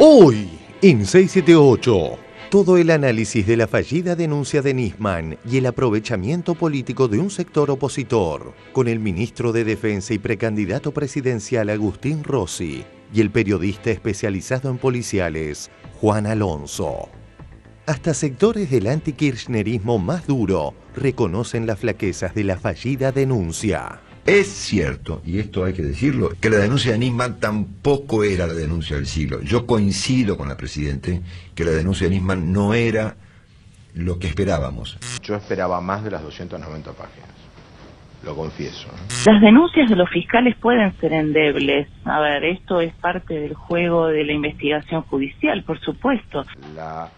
Hoy, en 678, todo el análisis de la fallida denuncia de Nisman y el aprovechamiento político de un sector opositor, con el ministro de Defensa y precandidato presidencial Agustín Rossi y el periodista especializado en policiales, Juan Alonso. Hasta sectores del antikirchnerismo más duro reconocen las flaquezas de la fallida denuncia. Es cierto, y esto hay que decirlo, que la denuncia de Nisman tampoco era la denuncia del siglo. Yo coincido con la Presidente que la denuncia de Nisman no era lo que esperábamos. Yo esperaba más de las 290 páginas, lo confieso. Las denuncias de los fiscales pueden ser endebles. A ver, esto es parte del juego de la investigación judicial, por supuesto. La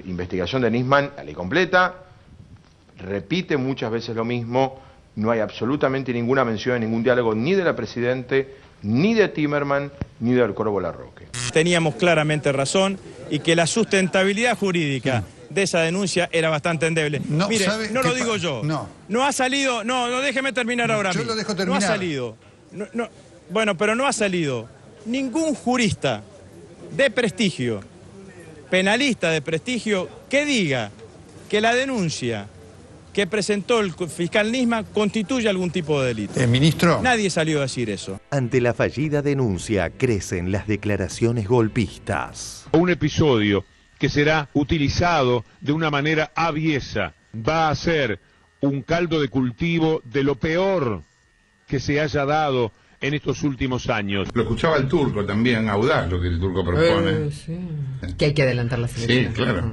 investigación de Nisman, la ley completa, repite muchas veces lo mismo. No hay absolutamente ninguna mención, ningún diálogo ni de la Presidente, ni de Timerman, ni del Corvo Larroque. Teníamos claramente razón y que la sustentabilidad jurídica de esa denuncia era bastante endeble. No, mire, no lo digo yo. No ha salido, no, déjeme terminar ahora. Yo lo dejo terminar. No ha salido. Bueno, pero no ha salido ningún jurista de prestigio, penalista de prestigio, que diga que la denuncia que presentó el fiscal Nisman constituye algún tipo de delito. Ministro. Nadie salió a decir eso. Ante la fallida denuncia crecen las declaraciones golpistas. Un episodio que será utilizado de una manera aviesa va a ser un caldo de cultivo de lo peor que se haya dado en estos últimos años. Lo escuchaba el turco también, audaz lo que el turco propone. Sí. Que hay que adelantar las elecciones. Sí, claro.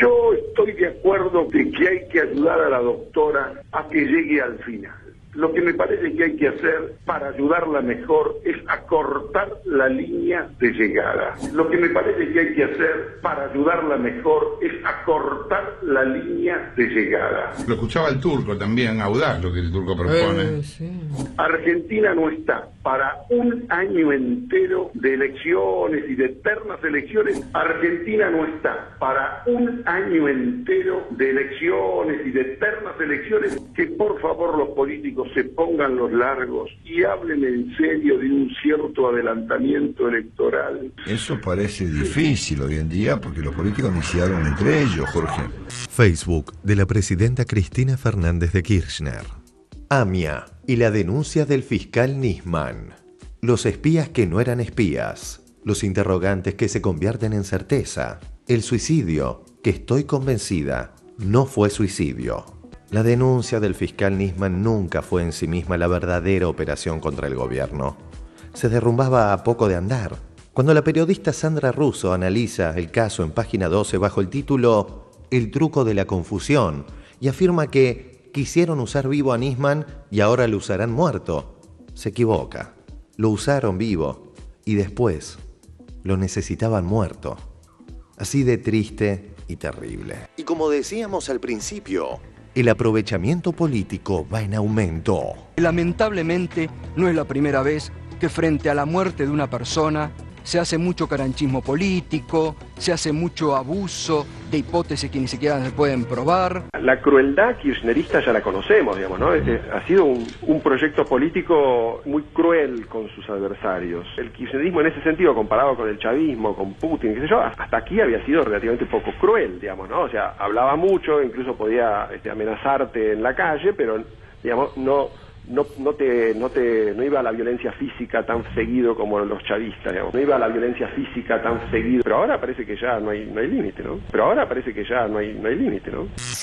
Yo estoy de acuerdo de que hay que ayudar a la doctora a que llegue al final. Lo que me parece que hay que hacer para ayudarla mejor es acortar la línea de llegada. Lo que me parece que hay que hacer para ayudarla mejor es acortar la línea de llegada. Lo escuchaba el turco también, audaz lo que el turco propone. Argentina no está para un año entero de elecciones y de eternas elecciones. Argentina no está para un año entero de elecciones y de eternas elecciones. Que por favor los políticos se pongan los largos y hablen en serio de un cierto adelantamiento electoral. Eso parece difícil hoy en día porque los políticos no se hablan entre ellos, Jorge. Facebook de la presidenta Cristina Fernández de Kirchner. AMIA y la denuncia del fiscal Nisman. Los espías que no eran espías. Los interrogantes que se convierten en certeza. El suicidio, que estoy convencida, no fue suicidio. La denuncia del fiscal Nisman nunca fue en sí misma la verdadera operación contra el gobierno. Se derrumbaba a poco de andar. Cuando la periodista Sandra Russo analiza el caso en página 12 bajo el título El truco de la confusión y afirma que quisieron usar vivo a Nisman y ahora lo usarán muerto, se equivoca. Lo usaron vivo y después lo necesitaban muerto. Así de triste y terrible. Y como decíamos al principio, el aprovechamiento político va en aumento. Lamentablemente, no es la primera vez que frente a la muerte de una persona se hace mucho carancismo político, se hace mucho abuso de hipótesis que ni siquiera se pueden probar. La crueldad kirchnerista ya la conocemos, digamos, ¿no? Ha sido un proyecto político muy cruel con sus adversarios. El kirchnerismo en ese sentido, comparado con el chavismo, con Putin, qué sé yo, hasta aquí había sido relativamente poco cruel, digamos, ¿no? O sea, hablaba mucho, incluso podía amenazarte en la calle, pero, digamos, no iba a la violencia física tan seguido como los chavistas, digamos. No iba a la violencia física tan seguido. Pero ahora parece que ya no hay límite, ¿no?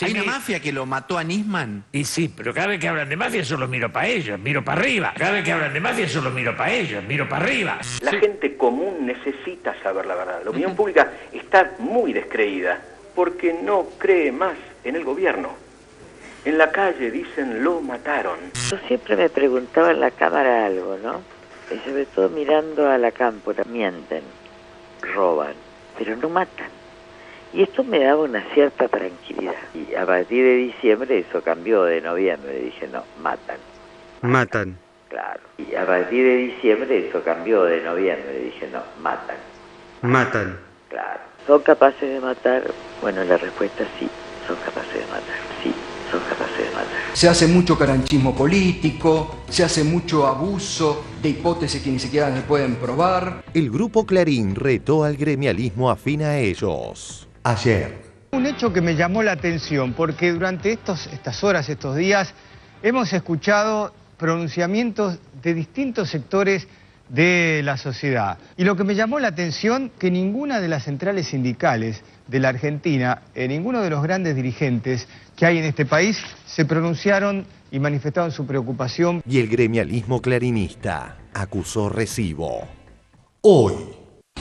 ¿Hay una mafia que lo mató a Nisman? Y sí, pero cada vez que hablan de mafia solo miro para ellos, miro para arriba. Cada vez que hablan de mafia solo miro para ellos, miro para arriba. La gente común necesita saber la verdad. La opinión pública está muy descreída porque no cree más en el gobierno. En la calle dicen, lo mataron. Yo siempre me preguntaba en la cámara algo, ¿no? Y sobre todo mirando a la cámpora, mienten, roban, pero no matan. Y esto me daba una cierta tranquilidad. Y a partir de diciembre eso cambió, de noviembre. Dije, no, matan. Matan. Claro. Y a partir de diciembre eso cambió, de noviembre. Dije, no, matan. Matan. Claro. ¿Son capaces de matar? Bueno, la respuesta es sí, son capaces de matar. Sí, son capaces de matar. Se hace mucho caranchismo político, se hace mucho abuso de hipótesis que ni siquiera se pueden probar. El Grupo Clarín retó al gremialismo afín a ellos. Ayer. Un hecho que me llamó la atención, porque durante estas horas, estos días, hemos escuchado pronunciamientos de distintos sectores de la sociedad. Y lo que me llamó la atención, que ninguna de las centrales sindicales de la Argentina, ninguno de los grandes dirigentes que hay en este país, se pronunciaron y manifestaron su preocupación. Y el gremialismo clarinista acusó recibo. Hoy.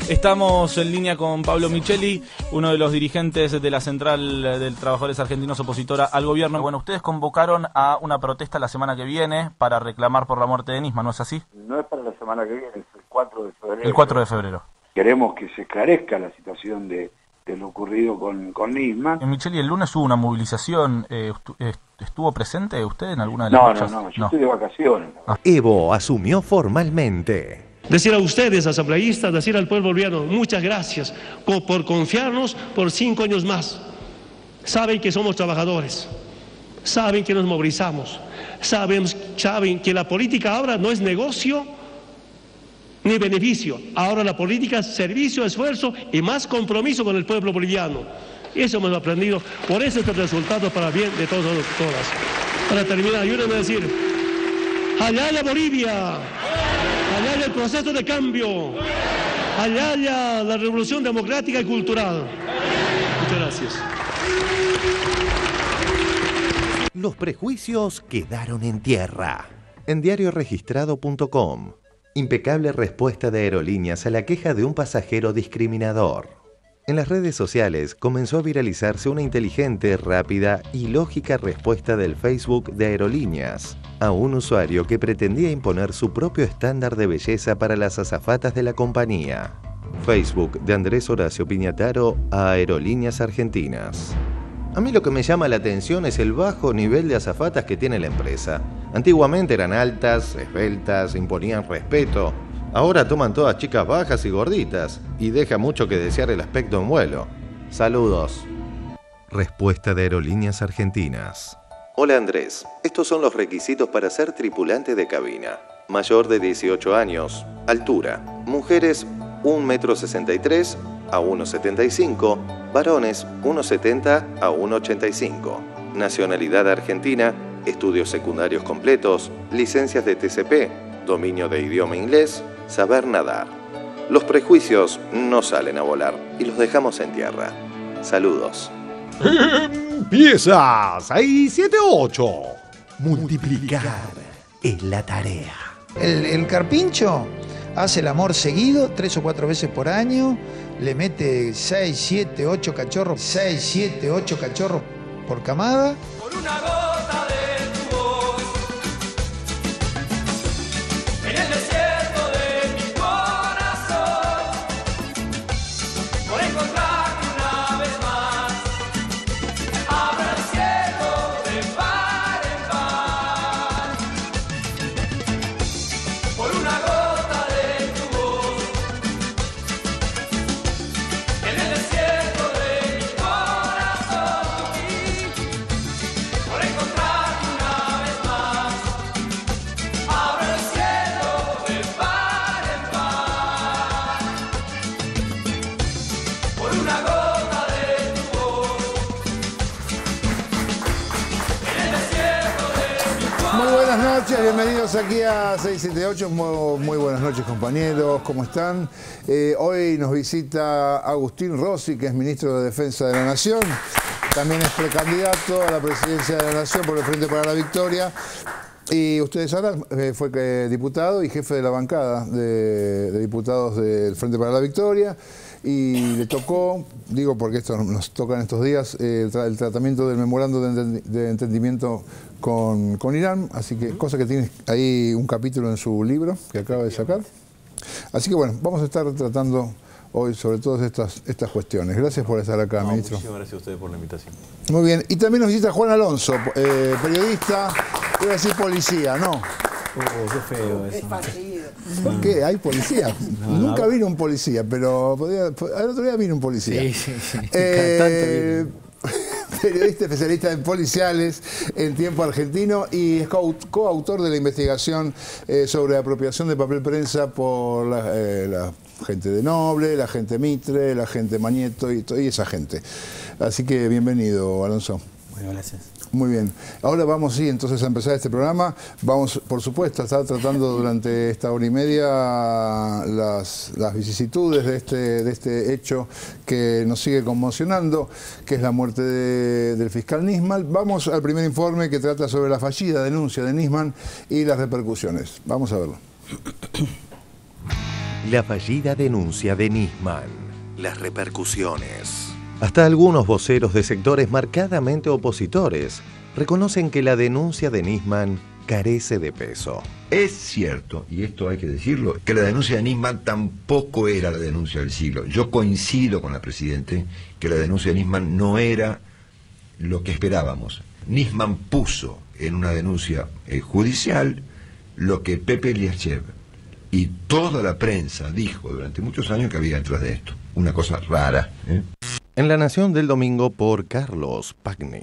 Estamos en línea con Pablo Micheli, uno de los dirigentes de la Central de Trabajadores Argentinos opositora al gobierno. Bueno, ustedes convocaron a una protesta la semana que viene para reclamar por la muerte de Nisman, ¿no es así? No es para la semana que viene, es el 4 de febrero. El 4 de febrero. Queremos que se esclarezca la situación de lo ocurrido con Nisman. Micheli, el lunes hubo una movilización. ¿Estuvo presente usted en alguna de las marchas? No, yo estoy de vacaciones. Evo asumió formalmente. Decir a ustedes, asambleístas, decir al pueblo boliviano, muchas gracias por confiarnos por 5 años más. Saben que somos trabajadores, saben que nos movilizamos, saben que la política ahora no es negocio ni beneficio. Ahora la política es servicio, esfuerzo y más compromiso con el pueblo boliviano. Eso hemos aprendido, por eso este resultado para bien de todos y todas. Para terminar, ayúdenme a decir, ¡allá Bolivia! Allá el proceso de cambio, allá la revolución democrática y cultural. Muchas gracias. Los prejuicios quedaron en tierra. En diarioregistrado.com, impecable respuesta de Aerolíneas a la queja de un pasajero discriminador. En las redes sociales comenzó a viralizarse una inteligente, rápida y lógica respuesta del Facebook de Aerolíneas a un usuario que pretendía imponer su propio estándar de belleza para las azafatas de la compañía. Facebook de Andrés Horacio Piñataro a Aerolíneas Argentinas. A mí lo que me llama la atención es el bajo nivel de azafatas que tiene la empresa. Antiguamente eran altas, esbeltas, imponían respeto. Ahora toman todas chicas bajas y gorditas, y deja mucho que desear el aspecto en vuelo. Saludos. Respuesta de Aerolíneas Argentinas. Hola Andrés, estos son los requisitos para ser tripulante de cabina. Mayor de 18 años, altura, mujeres 1,63 m a 1,75 m, varones 1,70 a 1,85. Nacionalidad argentina, estudios secundarios completos, licencias de TCP, dominio de idioma inglés, saber nadar. Los prejuicios no salen a volar y los dejamos en tierra. Saludos. Empieza 678. Multiplicar es la tarea. El carpincho hace el amor seguido 3 o 4 veces por año, le mete 6, 7, 8 cachorros, 6, 7, 8 cachorros por camada. Por una gota de tu voz, en el desierto de mi corazón, por encontrarte una vez más, abra el cielo de par en par. Por una gota de tu voz, en el desierto de mi corazón, por encontrarte una vez más, abra el cielo de par en par. Por una gota de tu voz, en el desierto de mi corazón. Muy buenas noches, bienvenidos aquí a 678. Muy buenas noches, compañeros, ¿cómo están? Hoy nos visita Agustín Rossi, que es ministro de Defensa de la Nación. También es precandidato a la presidencia de la Nación por el Frente para la Victoria. Y ustedes sabrán, fue diputado y jefe de la bancada de diputados del Frente para la Victoria. Y le tocó, digo porque esto nos toca en estos días, el tratamiento del memorando de entendimiento con Irán. Así que, cosa que tiene ahí un capítulo en su libro que acaba de sacar. Así que bueno, vamos a estar tratando hoy sobre todas estas cuestiones. Gracias por estar acá, ministro. Muchísimas gracias a ustedes por la invitación. Muy bien. Y también nos visita Juan Alonso, periodista, voy a decir policía, ¿no? Qué feo eso. ¿Por qué? ¿Hay policía? No, Nunca vino un policía, pero el otro día vino un policía. Sí. Cantante periodista especialista en policiales en tiempo argentino y es coautor de la investigación sobre apropiación de papel prensa por la gente de Noble, la gente Mitre, la gente Mañeto y esa gente. Así que bienvenido, Alonso. Bueno, gracias. Muy bien. Ahora vamos, sí, entonces a empezar este programa. Vamos, por supuesto, a estar tratando durante esta hora y media las vicisitudes de este hecho que nos sigue conmocionando, que es la muerte del fiscal Nisman. Vamos al primer informe que trata sobre la fallida denuncia de Nisman y las repercusiones. Vamos a verlo. La fallida denuncia de Nisman. Las repercusiones. Hasta algunos voceros de sectores marcadamente opositores reconocen que la denuncia de Nisman carece de peso. Es cierto, y esto hay que decirlo, que la denuncia de Nisman tampoco era la denuncia del siglo. Yo coincido con la Presidente que la denuncia de Nisman no era lo que esperábamos. Nisman puso en una denuncia judicial lo que Pepe Eliashev y toda la prensa dijo durante muchos años que había detrás de esto. Una cosa rara, ¿eh? En La Nación del domingo por Carlos Pagni.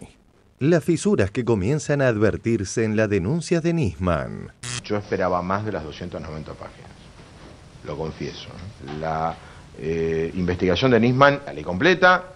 Las fisuras que comienzan a advertirse en la denuncia de Nisman. Yo esperaba más de las 290 páginas, lo confieso. La investigación de Nisman, la ley completa,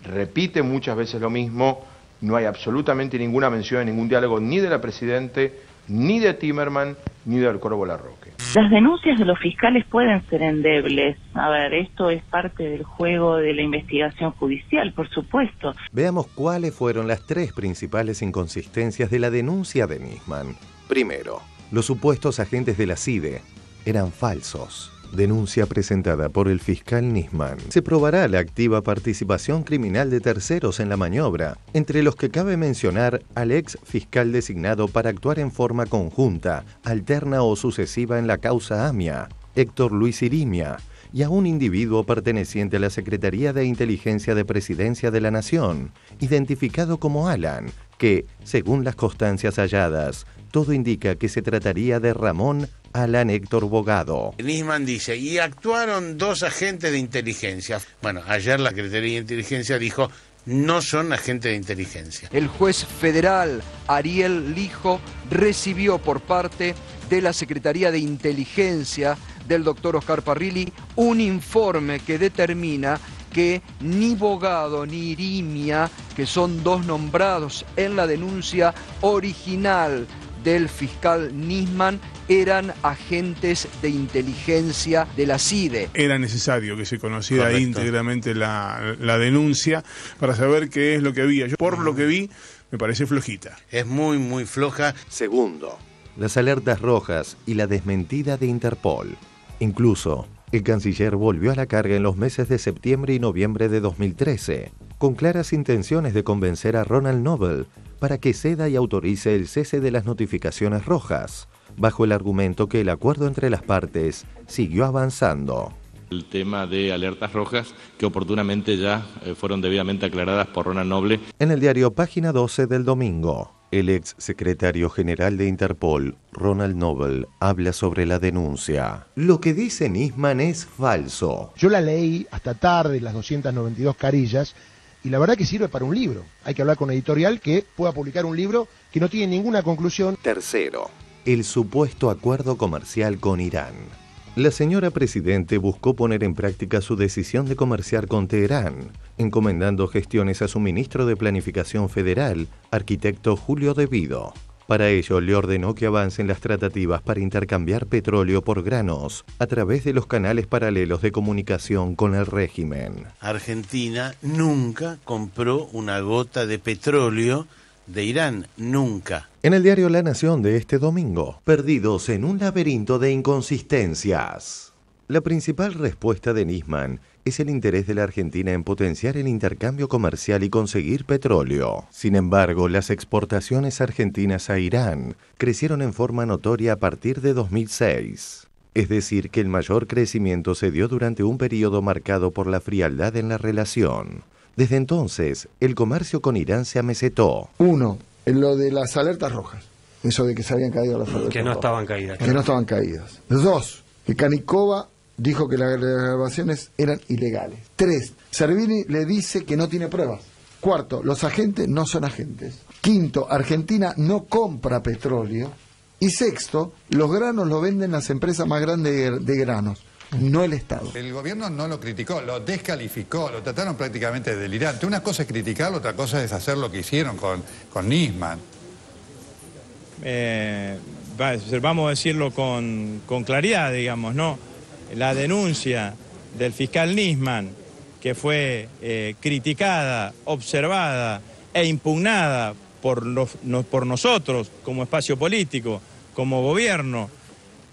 repite muchas veces lo mismo, no hay absolutamente ninguna mención en ningún diálogo ni de la Presidente, ni de Timerman, ni del Corvo Larroque. Las denuncias de los fiscales pueden ser endebles. A ver, esto es parte del juego de la investigación judicial, por supuesto. Veamos cuáles fueron las tres principales inconsistencias de la denuncia de Nisman. Primero, los supuestos agentes de la CIDE eran falsos. Denuncia presentada por el fiscal Nisman. Se probará la activa participación criminal de terceros en la maniobra, entre los que cabe mencionar al ex fiscal designado para actuar en forma conjunta, alterna o sucesiva en la causa AMIA, Héctor Luis Irimia, y a un individuo perteneciente a la Secretaría de Inteligencia de Presidencia de la Nación, identificado como Alan, que, según las constancias halladas, todo indica que se trataría de Ramón Alan Héctor Bogado. Nisman dice, y actuaron dos agentes de inteligencia. Bueno, ayer la Secretaría de Inteligencia dijo, no son agentes de inteligencia. El juez federal Ariel Lijo recibió por parte de la Secretaría de Inteligencia del doctor Oscar Parrilli un informe que determina que ni Bogado ni Irimia, que son dos nombrados en la denuncia original del fiscal Nisman, eran agentes de inteligencia de la CIDE. Era necesario que se conociera Correcto. íntegramente la denuncia para saber qué es lo que había. Yo, por lo que vi, me parece flojita. Es muy, muy floja. Segundo, las alertas rojas y la desmentida de Interpol. Incluso, el canciller volvió a la carga en los meses de septiembre y noviembre de 2013, con claras intenciones de convencer a Ronald Noble para que ceda y autorice el cese de las notificaciones rojas, bajo el argumento que el acuerdo entre las partes siguió avanzando. El tema de alertas rojas que oportunamente ya fueron debidamente aclaradas por Ronald Noble. En el diario Página 12 del domingo, el ex secretario general de Interpol, Ronald Noble, habla sobre la denuncia. Lo que dice Nisman es falso. Yo la leí hasta tarde, las 292 carillas, y la verdad que sirve para un libro. Hay que hablar con una editorial que pueda publicar un libro que no tiene ninguna conclusión. Tercero, el supuesto acuerdo comercial con Irán. La señora Presidente buscó poner en práctica su decisión de comerciar con Teherán, encomendando gestiones a su ministro de Planificación Federal, arquitecto Julio De Vido. Para ello, le ordenó que avancen las tratativas para intercambiar petróleo por granos a través de los canales paralelos de comunicación con el régimen. Argentina nunca compró una gota de petróleo de Irán, nunca. En el diario La Nación de este domingo, perdidos en un laberinto de inconsistencias. La principal respuesta de Nisman es el interés de la Argentina en potenciar el intercambio comercial y conseguir petróleo. Sin embargo, las exportaciones argentinas a Irán crecieron en forma notoria a partir de 2006. Es decir, que el mayor crecimiento se dio durante un periodo marcado por la frialdad en la relación. Desde entonces, el comercio con Irán se amesetó. Uno, en lo de las alertas rojas. Eso de que se habían caído las alertas Que no rojas. estaban caídas. Que no estaban caídas. Dos, que Canicova dijo que las grabaciones eran ilegales. Tres, Servini le dice que no tiene pruebas. Cuarto, los agentes no son agentes. Quinto, Argentina no compra petróleo. Y sexto, los granos los venden las empresas más grandes de granos, no el Estado. El gobierno no lo criticó, lo descalificó, lo trataron prácticamente de delirante. Una cosa es criticarlo, otra cosa es hacer lo que hicieron con Nisman. Vamos a decirlo con claridad, digamos, ¿no? La denuncia del fiscal Nisman, que fue criticada, observada e impugnada por nosotros como espacio político, como gobierno,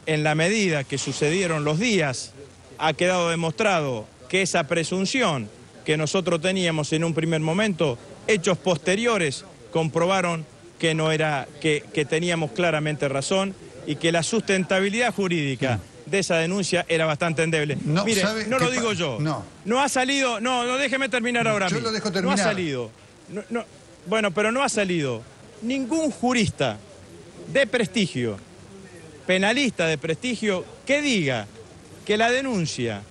en la medida que sucedieron los días, ha quedado demostrado que esa presunción que nosotros teníamos en un primer momento, hechos posteriores comprobaron que no era, que teníamos claramente razón y que la sustentabilidad jurídica de esa denuncia era bastante endeble. No, mire, no lo digo yo. No ha salido, no, déjeme terminar ahora mismo. Yo lo dejo terminar. No ha salido. Bueno, pero no ha salido ningún jurista de prestigio, penalista de prestigio, que diga que la denuncia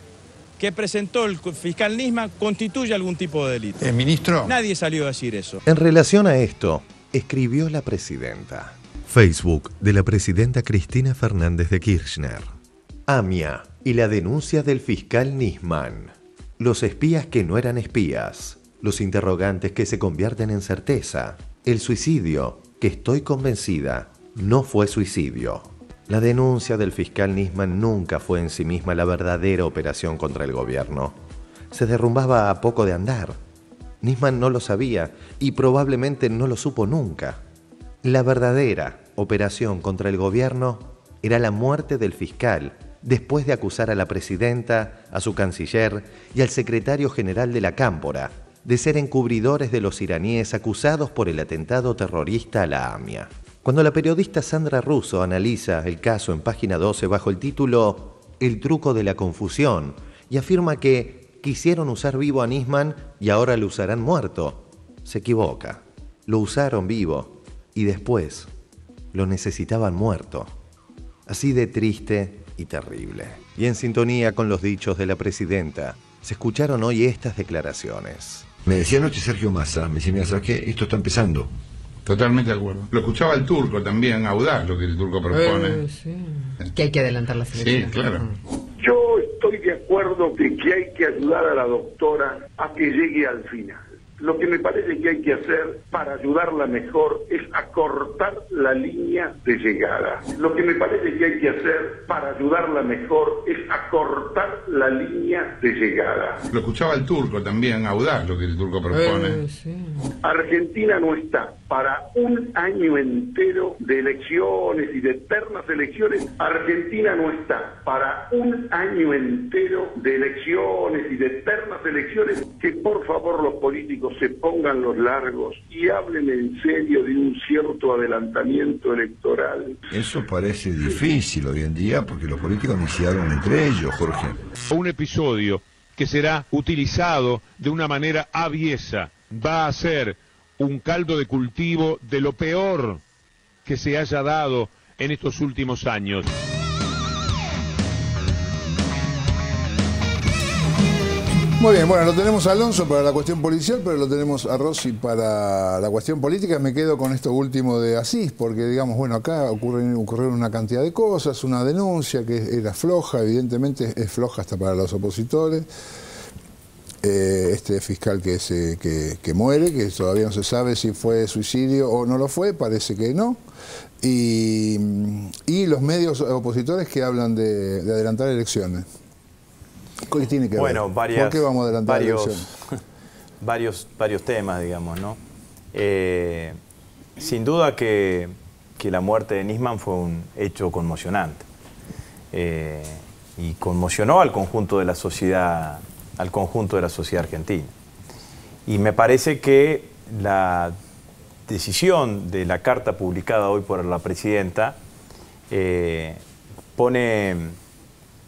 que presentó el fiscal Nisman constituye algún tipo de delito. Ministro. Nadie salió a decir eso. En relación a esto, escribió la presidenta. Facebook de la presidenta Cristina Fernández de Kirchner. AMIA y la denuncia del fiscal Nisman. Los espías que no eran espías. Los interrogantes que se convierten en certeza. El suicidio, que estoy convencida, no fue suicidio. La denuncia del fiscal Nisman nunca fue en sí misma la verdadera operación contra el gobierno. Se derrumbaba a poco de andar. Nisman no lo sabía y probablemente no lo supo nunca. La verdadera operación contra el gobierno era la muerte del fiscal, después de acusar a la presidenta, a su canciller y al secretario general de la Cámpora de ser encubridores de los iraníes acusados por el atentado terrorista a la AMIA. Cuando la periodista Sandra Russo analiza el caso en página 12 bajo el título El truco de la confusión y afirma que quisieron usar vivo a Nisman y ahora lo usarán muerto, se equivoca. Lo usaron vivo y después lo necesitaban muerto. Así de triste y terrible. Y en sintonía con los dichos de la presidenta, se escucharon hoy estas declaraciones. Me decía anoche Sergio Massa, me decía, mira, ¿sabes qué? Esto está empezando. Totalmente de acuerdo. Lo escuchaba el turco también, audaz lo que el turco propone. Sí. Que hay que adelantar las elecciones. Sí, claro. Yo estoy de acuerdo de que hay que ayudar a la doctora a que llegue al final. Lo que me parece que hay que hacer para ayudarla mejor es acortar la línea de llegada. Lo que me parece que hay que hacer para ayudarla mejor es acortar la línea de llegada. Lo escuchaba el turco también, audaz lo que el turco propone. Argentina no está para un año entero de elecciones y de eternas elecciones. Argentina no está para un año entero de elecciones y de eternas elecciones. Que por favor los políticos se pongan los largos y hablen en serio de un cierto adelantamiento electoral. Eso parece difícil hoy en día porque los políticos no se hablan entre ellos, Jorge. Un episodio que será utilizado de una manera aviesa va a ser un caldo de cultivo de lo peor que se haya dado en estos últimos años. Muy bien, bueno, lo tenemos a Alonso para la cuestión policial, pero lo tenemos a Rossi para la cuestión política. Me quedo con esto último de Asís, porque digamos, bueno, acá ocurrieron una cantidad de cosas, una denuncia que era floja, evidentemente es floja hasta para los opositores. Este fiscal que muere, que todavía no se sabe si fue suicidio o no lo fue, parece que no. Y los medios opositores que hablan de adelantar elecciones. ¿Qué tiene que ver? ¿Por qué vamos a adelantar elecciones? varios temas, digamos, ¿no? Sin duda que la muerte de Nisman fue un hecho conmocionante. Y conmocionó al conjunto de la sociedad argentina. Y me parece que la decisión de la carta publicada hoy por la presidenta pone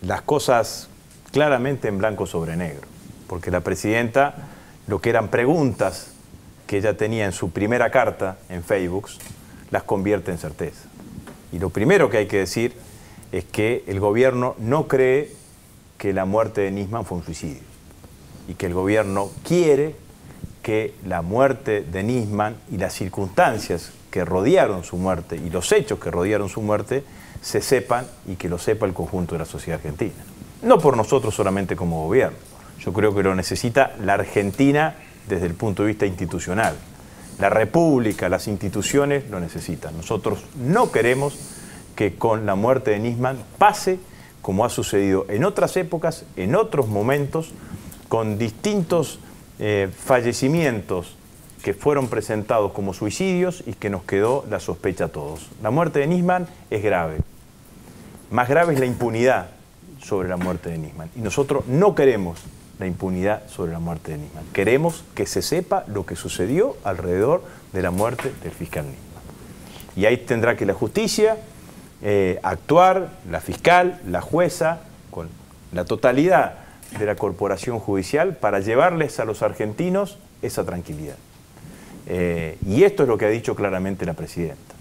las cosas claramente en blanco sobre negro, porque la presidenta, lo que eran preguntas que ella tenía en su primera carta en Facebook, las convierte en certeza. Y lo primero que hay que decir es que el gobierno no cree que la muerte de Nisman fue un suicidio, y que el gobierno quiere que la muerte de Nisman y las circunstancias que rodearon su muerte y los hechos que rodearon su muerte se sepan y que lo sepa el conjunto de la sociedad argentina. No por nosotros solamente como gobierno. Yo creo que lo necesita la Argentina desde el punto de vista institucional. La República, las instituciones lo necesitan. Nosotros no queremos que con la muerte de Nisman pase como ha sucedido en otras épocas, en otros momentos, con distintos fallecimientos que fueron presentados como suicidios y que nos quedó la sospecha a todos. La muerte de Nisman es grave. Más grave es la impunidad sobre la muerte de Nisman. Y nosotros no queremos la impunidad sobre la muerte de Nisman. Queremos que se sepa lo que sucedió alrededor de la muerte del fiscal Nisman. Y ahí tendrá que la justicia actuar, la fiscal, la jueza, con la totalidad de la corporación judicial para llevarles a los argentinos esa tranquilidad. Y esto es lo que ha dicho claramente la presidenta.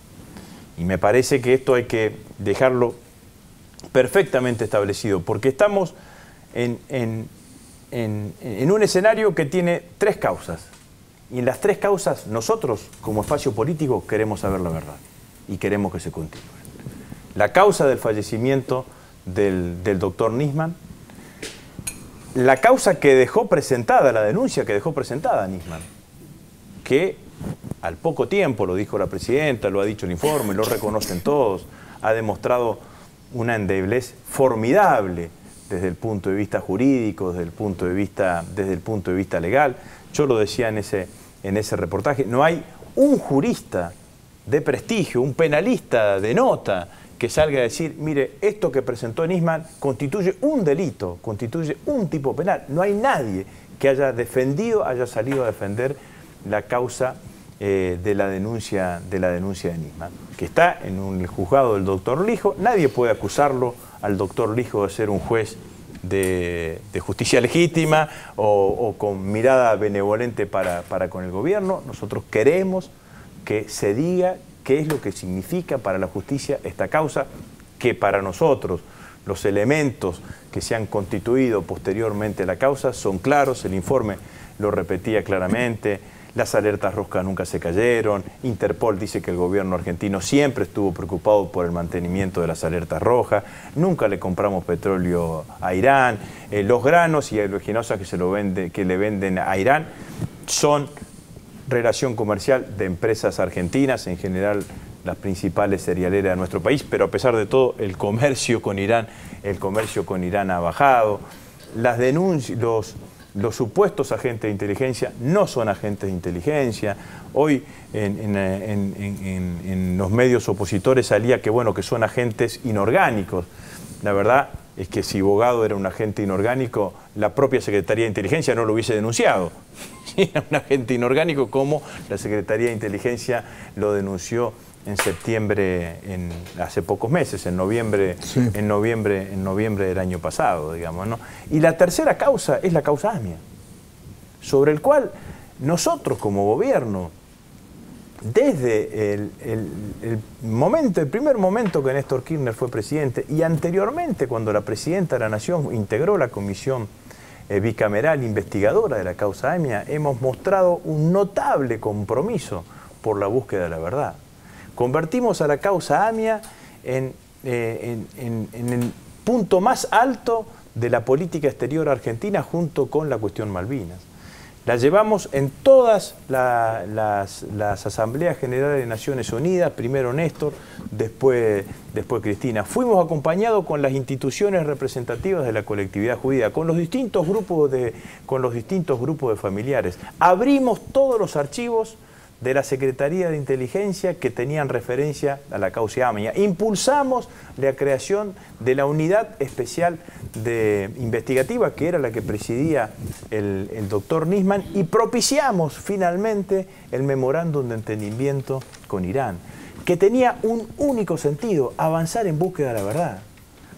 Y me parece que esto hay que dejarlo perfectamente establecido, porque estamos en un escenario que tiene tres causas. Y en las tres causas nosotros, como espacio político, queremos saber la verdad y queremos que se continúe. La causa del fallecimiento del doctor Nisman, la causa que dejó presentada, la denuncia que dejó presentada Nisman, que al poco tiempo, lo dijo la presidenta, lo ha dicho el informe, lo reconocen todos, ha demostrado una endeblez formidable desde el punto de vista jurídico, desde el punto de vista legal. Yo lo decía en ese reportaje, no hay un jurista de prestigio, un penalista de nota, que salga a decir, mire, esto que presentó Nisman constituye un delito, constituye un tipo penal. No hay nadie que haya salido a defender la causa de la denuncia de Nisman, que está en el juzgado del doctor Lijo. Nadie puede acusarlo al doctor Lijo de ser un juez de justicia legítima o con mirada benevolente para con el gobierno. Nosotros queremos que se diga qué es lo que significa para la justicia esta causa, que para nosotros los elementos que se han constituido posteriormente a la causa son claros, el informe lo repetía claramente, las alertas rojas nunca se cayeron, Interpol dice que el gobierno argentino siempre estuvo preocupado por el mantenimiento de las alertas rojas, nunca le compramos petróleo a Irán, los granos y oleaginosas que le venden a Irán son relación comercial de empresas argentinas, en general las principales cerealeras de nuestro país, pero a pesar de todo el comercio con Irán ha bajado. Las denuncias, los supuestos agentes de inteligencia no son agentes de inteligencia. Hoy en los medios opositores salía que bueno, que son agentes inorgánicos. La verdad es que si Bogado era un agente inorgánico, la propia Secretaría de Inteligencia no lo hubiese denunciado. Era un agente inorgánico como la Secretaría de Inteligencia lo denunció en septiembre, hace pocos meses, en noviembre del año pasado, digamos, ¿no? Y la tercera causa es la causa AMIA, sobre el cual nosotros como gobierno, desde el primer momento que Néstor Kirchner fue presidente y anteriormente cuando la presidenta de la Nación integró la comisión bicameral investigadora de la causa AMIA, hemos mostrado un notable compromiso por la búsqueda de la verdad. Convertimos a la causa AMIA en el punto más alto de la política exterior argentina junto con la cuestión Malvinas. La llevamos en todas las asambleas generales de Naciones Unidas, primero Néstor, después Cristina. Fuimos acompañados con las instituciones representativas de la colectividad judía, con los distintos grupos de familiares. Abrimos todos los archivos de la Secretaría de Inteligencia que tenían referencia a la causa AMIA. Impulsamos la creación de la unidad especial investigativa, que era la que presidía el doctor Nisman, y propiciamos finalmente el memorándum de entendimiento con Irán, que tenía un único sentido, avanzar en búsqueda de la verdad,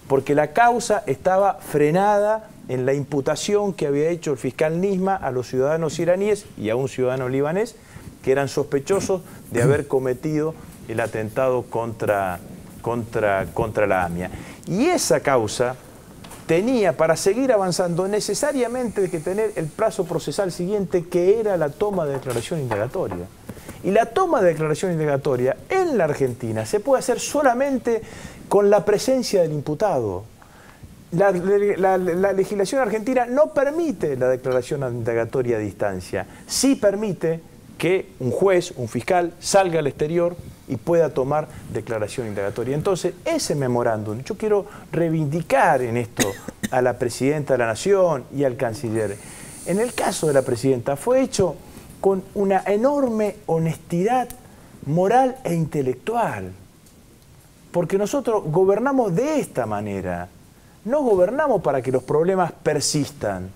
porque la causa estaba frenada en la imputación que había hecho el fiscal Nisman a los ciudadanos iraníes y a un ciudadano libanés que eran sospechosos de haber cometido el atentado contra la AMIA. Y esa causa tenía para seguir avanzando necesariamente que tener el plazo procesal siguiente, que era la toma de declaración indagatoria. Y la toma de declaración indagatoria en la Argentina se puede hacer solamente con la presencia del imputado. La legislación argentina no permite la declaración indagatoria a distancia. Sí permite que un juez, un fiscal, salga al exterior y pueda tomar declaración indagatoria. Entonces, ese memorándum, yo quiero reivindicar en esto a la Presidenta de la Nación y al Canciller. En el caso de la Presidenta fue hecho con una enorme honestidad moral e intelectual. Porque nosotros gobernamos de esta manera. No gobernamos para que los problemas persistan.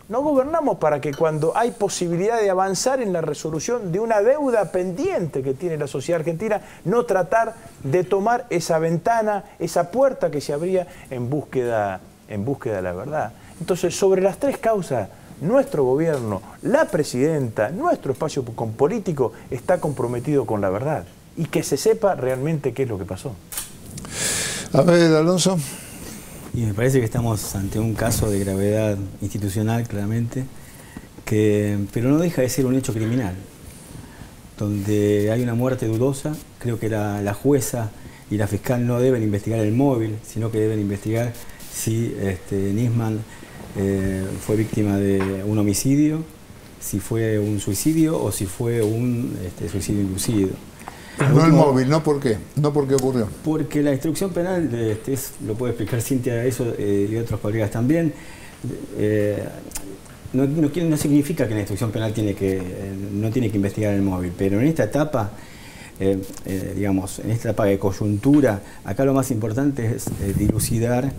No gobernamos para que cuando hay posibilidad de avanzar en la resolución de una deuda pendiente que tiene la sociedad argentina, no tratar de tomar esa ventana, esa puerta que se abría en búsqueda de la verdad. Entonces, sobre las tres causas, nuestro gobierno, la Presidenta, nuestro espacio político está comprometido con la verdad y que se sepa realmente qué es lo que pasó. A ver, Alonso. Y me parece que estamos ante un caso de gravedad institucional, claramente, pero no deja de ser un hecho criminal, donde hay una muerte dudosa. Creo que la jueza y la fiscal no deben investigar el móvil, sino que deben investigar si Nisman fue víctima de un homicidio, si fue un suicidio o si fue un suicidio inducido. No el móvil, ¿no? ¿Por qué? ¿No por qué ocurrió? Porque la instrucción penal, lo puede explicar Cintia eso y otros colegas también, no significa que la instrucción penal no tiene que investigar el móvil, pero en esta etapa, digamos, en esta etapa de coyuntura, acá lo más importante es dilucidar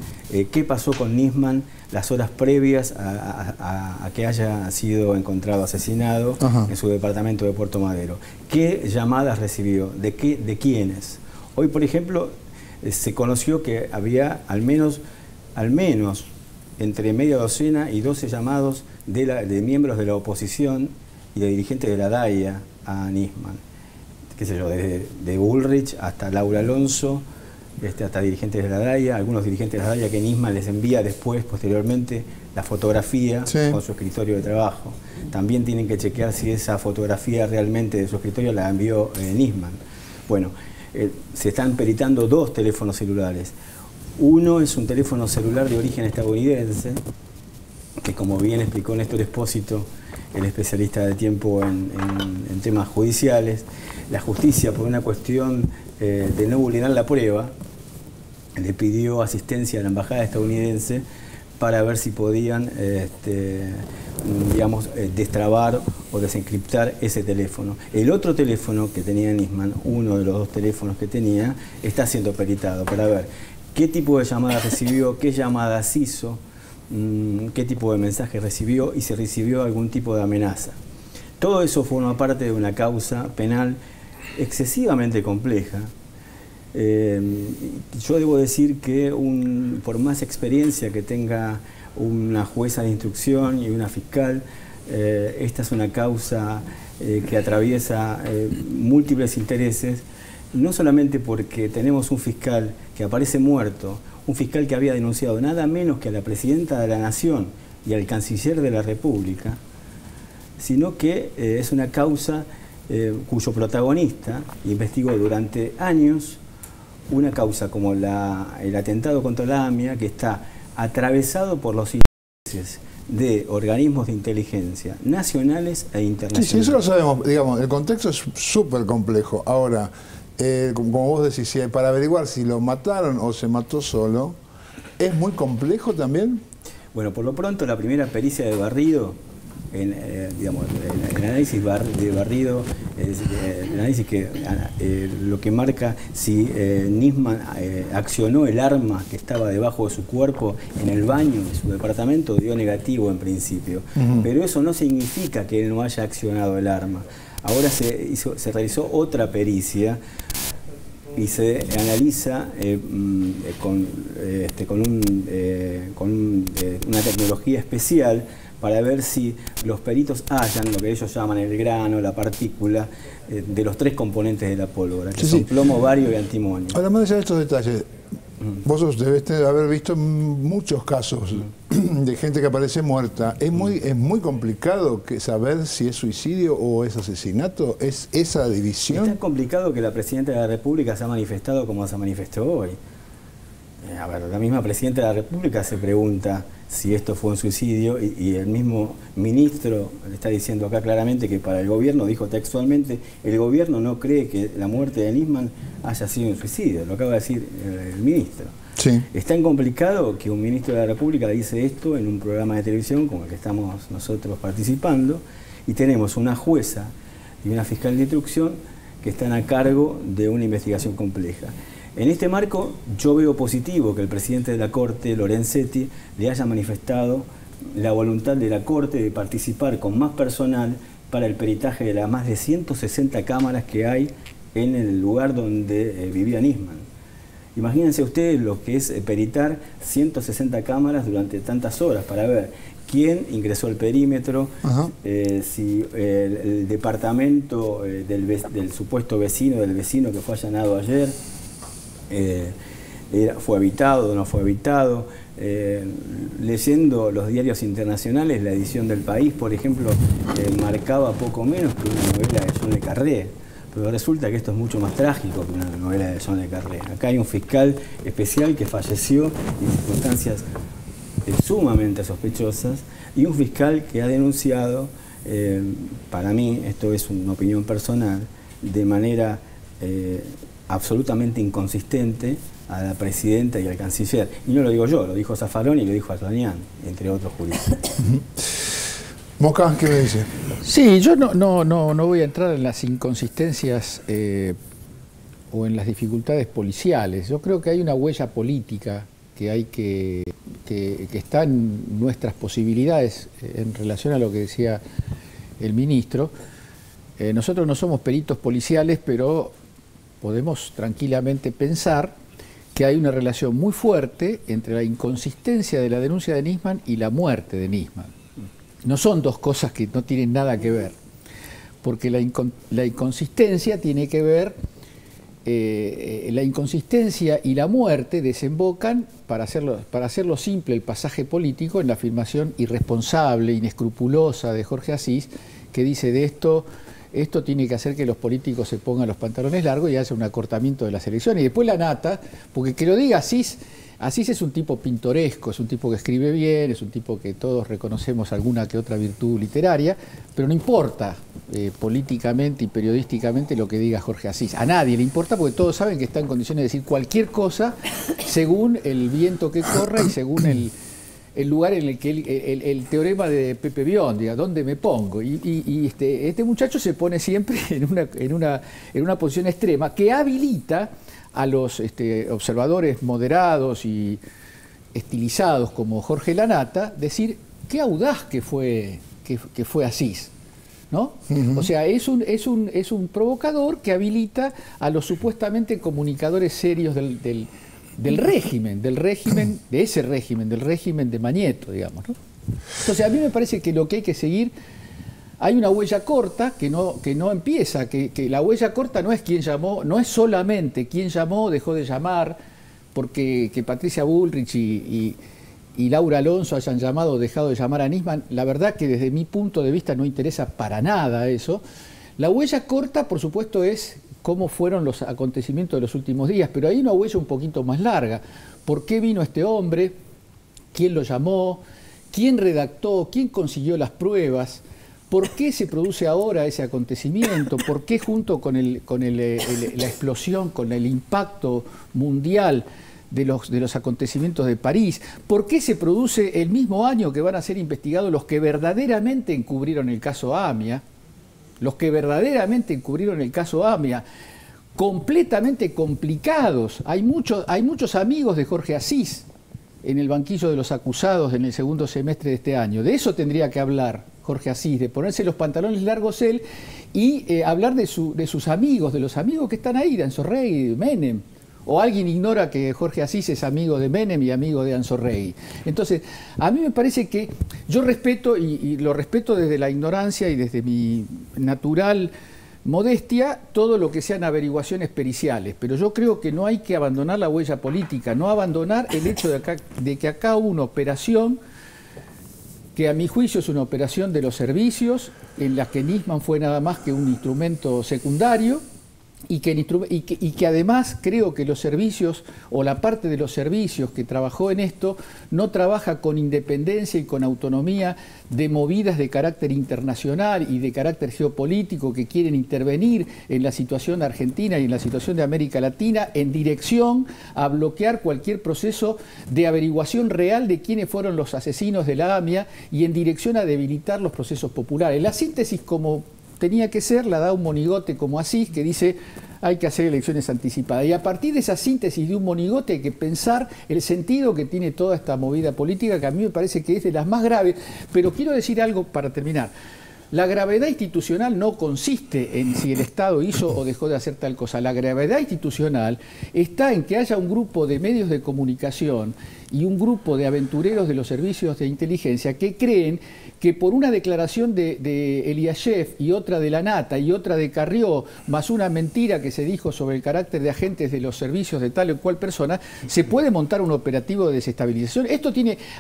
qué pasó con Nisman las horas previas a que haya sido encontrado asesinado en su departamento de Puerto Madero. ¿Qué llamadas recibió? ¿De quiénes? Hoy, por ejemplo, se conoció que había al menos entre media docena y 12 llamados de miembros de la oposición y de dirigentes de la DAIA a Nisman. Qué sé yo, desde de Bullrich hasta Laura Alonso, hasta dirigentes de la DAIA, algunos dirigentes de la DAIA que Nisman les envía después, posteriormente, la fotografía con su escritorio de trabajo. También tienen que chequear si esa fotografía realmente de su escritorio la envió Nisman. Bueno, se están peritando 2 teléfonos celulares. Uno es un teléfono celular de origen estadounidense, que como bien explicó Néstor Espósito, el especialista de tiempo en temas judiciales, la justicia, por una cuestión de no vulnerar la prueba, le pidió asistencia a la embajada estadounidense para ver si podían digamos, destrabar o desencriptar ese teléfono. El otro teléfono que tenía Nisman, uno de los 2 teléfonos que tenía, está siendo peritado para ver qué tipo de llamadas recibió, qué llamadas hizo, qué tipo de mensaje recibió y si recibió algún tipo de amenaza. Todo eso forma parte de una causa penal excesivamente compleja. Yo debo decir que por más experiencia que tenga una jueza de instrucción y una fiscal, esta es una causa que atraviesa múltiples intereses, no solamente porque tenemos un fiscal que aparece muerto, un fiscal que había denunciado nada menos que a la Presidenta de la Nación y al Canciller de la República, sino que es una causa cuyo protagonista investigó durante años una causa como el atentado contra la AMIA, que está atravesado por los intereses de organismos de inteligencia nacionales e internacionales. Sí, eso lo sabemos. Digamos, el contexto es súper complejo. Ahora, como vos decís, para averiguar si lo mataron o se mató solo, ¿es muy complejo también? Bueno, por lo pronto la primera pericia de barrido, digamos, el análisis de barrido, el análisis que lo que marca si Nisman accionó el arma que estaba debajo de su cuerpo en el baño de su departamento, dio negativo en principio. Pero eso no significa que él no haya accionado el arma. Ahora se realizó otra pericia y se analiza con una tecnología especial para ver si los peritos hallan lo que ellos llaman el grano, la partícula, de los 3 componentes de la pólvora, que son plomo, bario y antimonio. Ahora, más allá de estos detalles, Vos debes haber visto muchos casos de gente que aparece muerta. Es muy complicado saber si es suicidio o es asesinato. ¿Es esa división? Es tan complicado que la Presidenta de la República se ha manifestado como se manifestó hoy. A ver, la misma Presidenta de la República se pregunta si esto fue un suicidio y el mismo ministro le está diciendo acá claramente que para el gobierno, dijo textualmente, el gobierno no cree que la muerte de Nisman haya sido un suicidio, lo acaba de decir el ministro. Sí. Es tan complicado que un ministro de la República dice esto en un programa de televisión como el que estamos nosotros participando, y tenemos una jueza y una fiscal de instrucción que están a cargo de una investigación compleja. En este marco, yo veo positivo que el presidente de la Corte, Lorenzetti, le haya manifestado la voluntad de la Corte de participar con más personal para el peritaje de las más de 160 cámaras que hay en el lugar donde vivía Nisman. Imagínense ustedes lo que es peritar 160 cámaras durante tantas horas para ver quién ingresó al perímetro, si el departamento del supuesto vecino, del vecino que fue allanado ayer, fue habitado o no fue habitado. Leyendo los diarios internacionales, la edición del País, por ejemplo, marcaba poco menos que una novela de John le Carré, pero resulta que esto es mucho más trágico que una novela de John le Carré. Acá hay un fiscal especial que falleció en circunstancias sumamente sospechosas y un fiscal que ha denunciado, para mí, esto es una opinión personal, de manera absolutamente inconsistente a la presidenta y al canciller. Y no lo digo yo, lo dijo Zaffaroni y lo dijo Atlanian, entre otros juristas. Mosca, ¿qué me dice? Sí, yo no voy a entrar en las inconsistencias o en las dificultades policiales. Yo creo que hay una huella política que está en nuestras posibilidades en relación a lo que decía el ministro. Nosotros no somos peritos policiales, pero podemos tranquilamente pensar que hay una relación muy fuerte entre la inconsistencia de la denuncia de Nisman y la muerte de Nisman. No son dos cosas que no tienen nada que ver, porque la inconsistencia tiene que ver, la inconsistencia y la muerte desembocan, para hacerlo simple el pasaje político, en la afirmación irresponsable, inescrupulosa de Jorge Asís, que dice de esto tiene que hacer que los políticos se pongan los pantalones largos y hace un acortamiento de las elecciones. Y después la nata, porque que lo diga Asís es un tipo pintoresco, es un tipo que escribe bien, es un tipo que todos reconocemos alguna que otra virtud literaria, pero no importa políticamente y periodísticamente lo que diga Jorge Asís. A nadie le importa porque todos saben que está en condiciones de decir cualquier cosa según el viento que corra y según el lugar en el que el teorema de Pepe Bion, diga, ¿dónde me pongo? Y este muchacho se pone siempre en una posición extrema que habilita a los observadores moderados y estilizados como Jorge Lanata decir qué audaz que fue Asís, ¿no? O sea, es un provocador que habilita a los supuestamente comunicadores serios del régimen, del régimen de Mañeto, digamos, ¿no? Entonces a mí me parece que lo que hay que seguir, hay una huella corta que no empieza, que la huella corta no es quién llamó, no es solamente quién llamó, dejó de llamar, porque que Patricia Bullrich y Laura Alonso hayan llamado o dejado de llamar a Nisman, la verdad que desde mi punto de vista no interesa para nada eso. La huella corta, por supuesto, es cómo fueron los acontecimientos de los últimos días, pero hay una huella un poquito más larga. ¿Por qué vino este hombre? ¿Quién lo llamó? ¿Quién redactó? ¿Quién consiguió las pruebas? ¿Por qué se produce ahora ese acontecimiento? ¿Por qué junto con la explosión, con el impacto mundial de los acontecimientos de París? ¿Por qué se produce el mismo año que van a ser investigados los que verdaderamente encubrieron el caso AMIA? Los que verdaderamente encubrieron el caso AMIA, completamente complicados. Hay muchos amigos de Jorge Asís en el banquillo de los acusados en el segundo semestre de este año. De eso tendría que hablar Jorge Asís, de ponerse los pantalones largos él y hablar de sus amigos, de los amigos que están ahí, de Anzorregui, de Menem. O alguien ignora que Jorge Asís es amigo de Menem y amigo de Anzorregui. Entonces, a mí me parece que yo respeto, y lo respeto desde la ignorancia y desde mi natural modestia todo lo que sean averiguaciones periciales, pero yo creo que no hay que abandonar la huella política, no abandonar el hecho de que acá hubo una operación que a mi juicio es una operación de los servicios, en la que Nisman fue nada más que un instrumento secundario, y que además creo que los servicios, o la parte de los servicios que trabajó en esto, no trabaja con independencia y con autonomía de movidas de carácter internacional y de carácter geopolítico que quieren intervenir en la situación argentina y en la situación de América Latina en dirección a bloquear cualquier proceso de averiguación real de quiénes fueron los asesinos de la AMIA y en dirección a debilitar los procesos populares. La síntesis, como tenía que ser, la da un monigote como Asís, que dice hay que hacer elecciones anticipadas. Y a partir de esa síntesis de un monigote hay que pensar el sentido que tiene toda esta movida política, que a mí me parece que es de las más graves. Pero quiero decir algo para terminar. La gravedad institucional no consiste en si el Estado hizo o dejó de hacer tal cosa. La gravedad institucional está en que haya un grupo de medios de comunicación y un grupo de aventureros de los servicios de inteligencia que creen que por una declaración de Eliashev y otra de Lanata y otra de Carrió, más una mentira que se dijo sobre el carácter de agentes de los servicios de tal o cual persona, se puede montar un operativo de desestabilización.